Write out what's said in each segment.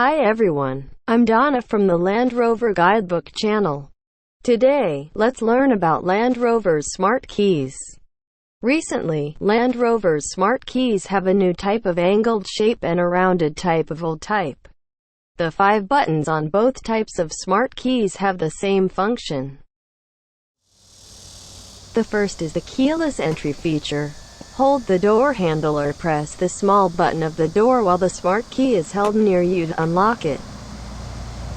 Hi everyone, I'm Donna from the Land Rover Guidebook channel. Today, let's learn about Land Rover's smart keys. Recently, Land Rover's smart keys have a new type of angled shape and a rounded type of old type. The 5 buttons on both types of smart keys have the same function. The first is the keyless entry feature. Hold the door handle or press the small button of the door while the smart key is held near you to unlock it.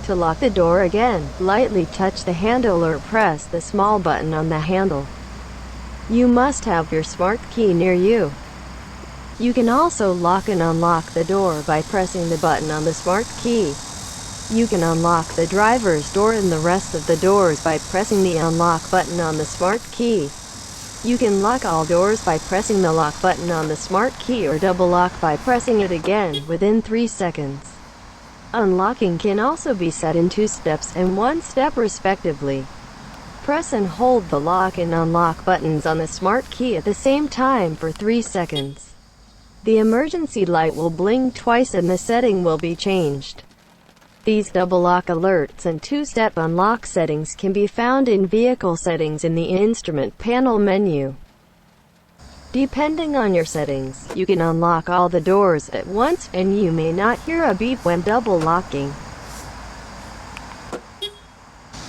To lock the door again, lightly touch the handle or press the small button on the handle. You must have your smart key near you. You can also lock and unlock the door by pressing the button on the smart key. You can unlock the driver's door and the rest of the doors by pressing the unlock button on the smart key. You can lock all doors by pressing the lock button on the smart key or double lock by pressing it again within 3 seconds. Unlocking can also be set in 2 steps and 1 step respectively. Press and hold the lock and unlock buttons on the smart key at the same time for 3 seconds. The emergency light will blink twice and the setting will be changed. These double lock alerts and 2-step unlock settings can be found in Vehicle Settings in the Instrument Panel menu. Depending on your settings, you can unlock all the doors at once, and you may not hear a beep when double locking.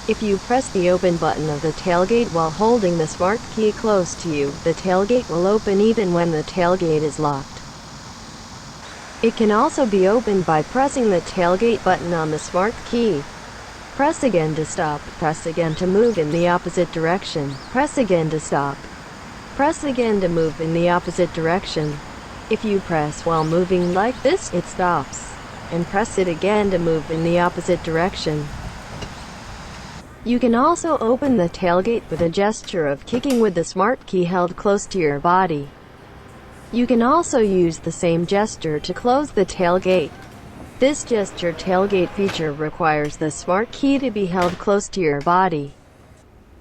If you press the open button of the tailgate while holding the smart key close to you, the tailgate will open even when the tailgate is locked. It can also be opened by pressing the tailgate button on the smart key. Press again to stop. Press again to move in the opposite direction. Press again to stop. Press again to move in the opposite direction. If you press while moving like this, it stops. And press it again to move in the opposite direction. You can also open the tailgate with a gesture of kicking with the smart key held close to your body. You can also use the same gesture to close the tailgate. This gesture tailgate feature requires the smart key to be held close to your body.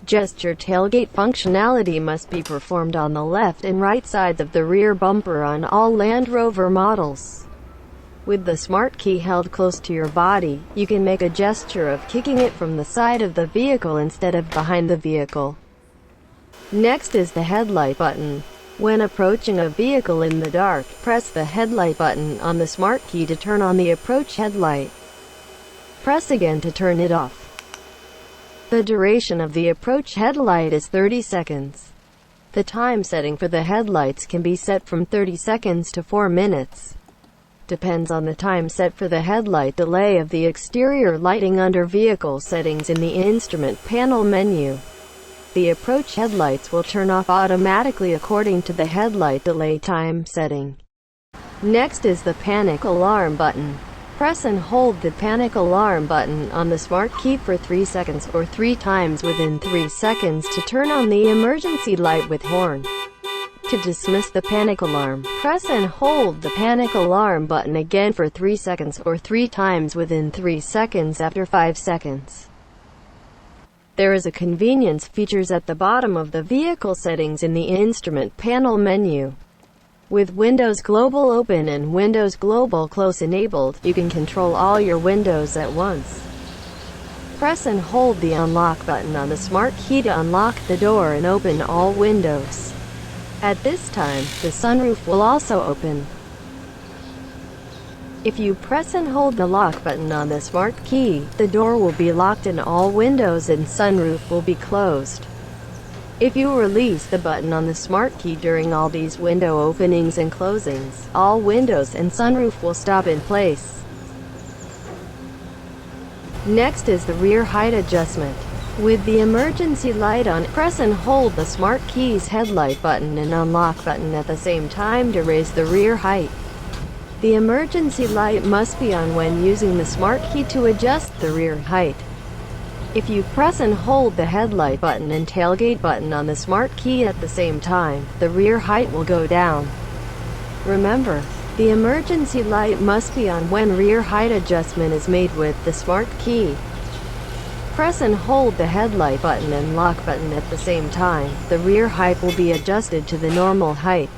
Gesture tailgate functionality must be performed on the left and right sides of the rear bumper on all Land Rover models. With the smart key held close to your body, you can make a gesture of kicking it from the side of the vehicle instead of behind the vehicle. Next is the headlight button. When approaching a vehicle in the dark, press the headlight button on the smart key to turn on the approach headlight. Press again to turn it off. The duration of the approach headlight is 30 seconds. The time setting for the headlights can be set from 30 seconds to 4 minutes. Depends on the time set for the headlight delay of the exterior lighting under Vehicle Settings in the Instrument Panel menu. The approach headlights will turn off automatically according to the headlight delay time setting. Next is the panic alarm button. Press and hold the panic alarm button on the smart key for 3 seconds or 3 times within 3 seconds to turn on the emergency light with horn. To dismiss the panic alarm, press and hold the panic alarm button again for 3 seconds or 3 times within 3 seconds after 5 seconds. There is a convenience features at the bottom of the Vehicle Settings in the Instrument Panel menu. With Windows Global Open and Windows Global Close enabled, you can control all your windows at once. Press and hold the unlock button on the smart key to unlock the door and open all windows. At this time, the sunroof will also open. If you press and hold the lock button on the smart key, the door will be locked and all windows and sunroof will be closed. If you release the button on the smart key during all these window openings and closings, all windows and sunroof will stop in place. Next is the rear height adjustment. With the emergency light on, press and hold the smart key's headlight button and unlock button at the same time to raise the rear height. The emergency light must be on when using the smart key to adjust the rear height. If you press and hold the headlight button and tailgate button on the smart key at the same time, the rear height will go down. Remember, the emergency light must be on when rear height adjustment is made with the smart key. Press and hold the headlight button and lock button at the same time. The rear height will be adjusted to the normal height.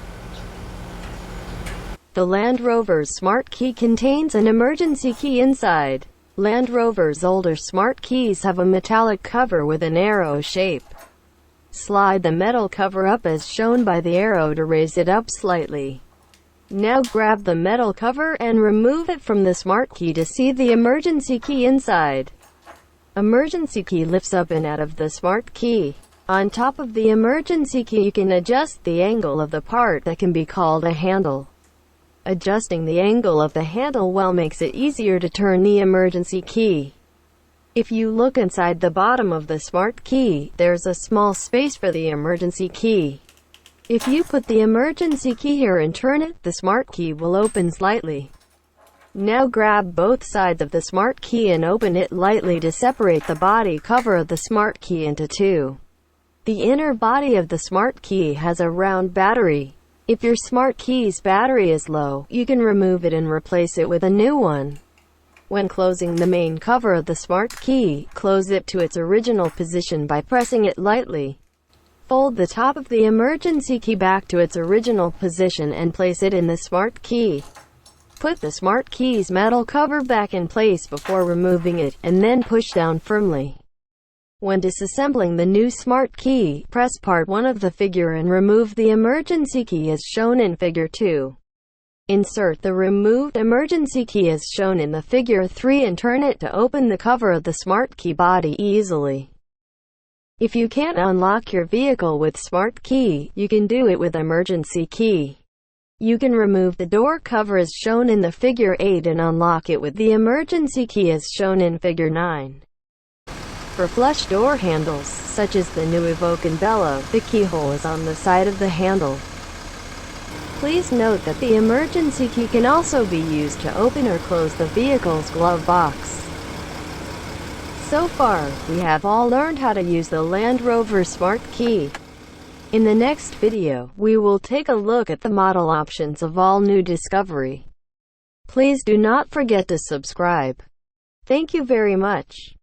The Land Rover's smart key contains an emergency key inside. Land Rover's older smart keys have a metallic cover with an arrow shape. Slide the metal cover up as shown by the arrow to raise it up slightly. Now grab the metal cover and remove it from the smart key to see the emergency key inside. Emergency key lifts up and out of the smart key. On top of the emergency key you can adjust the angle of the part that can be called a handle. Adjusting the angle of the handle well makes it easier to turn the emergency key. If you look inside the bottom of the smart key, there's a small space for the emergency key. If you put the emergency key here and turn it, the smart key will open slightly. Now grab both sides of the smart key and open it lightly to separate the body cover of the smart key into two. The inner body of the smart key has a round battery. If your smart key's battery is low, you can remove it and replace it with a new one. When closing the main cover of the smart key, close it to its original position by pressing it lightly. Fold the top of the emergency key back to its original position and place it in the smart key. Put the smart key's metal cover back in place before removing it, and then push down firmly. When disassembling the new smart key, press part 1 of the figure and remove the emergency key as shown in figure 2. Insert the removed emergency key as shown in the figure 3 and turn it to open the cover of the smart key body easily. If you can't unlock your vehicle with smart key, you can do it with emergency key. You can remove the door cover as shown in the figure 8 and unlock it with the emergency key as shown in figure 9. For flush door handles, such as the new Evoque and Bella, the keyhole is on the side of the handle. Please note that the emergency key can also be used to open or close the vehicle's glove box. So far, we have all learned how to use the Land Rover Smart Key. In the next video, we will take a look at the model options of all new Discovery. Please do not forget to subscribe. Thank you very much.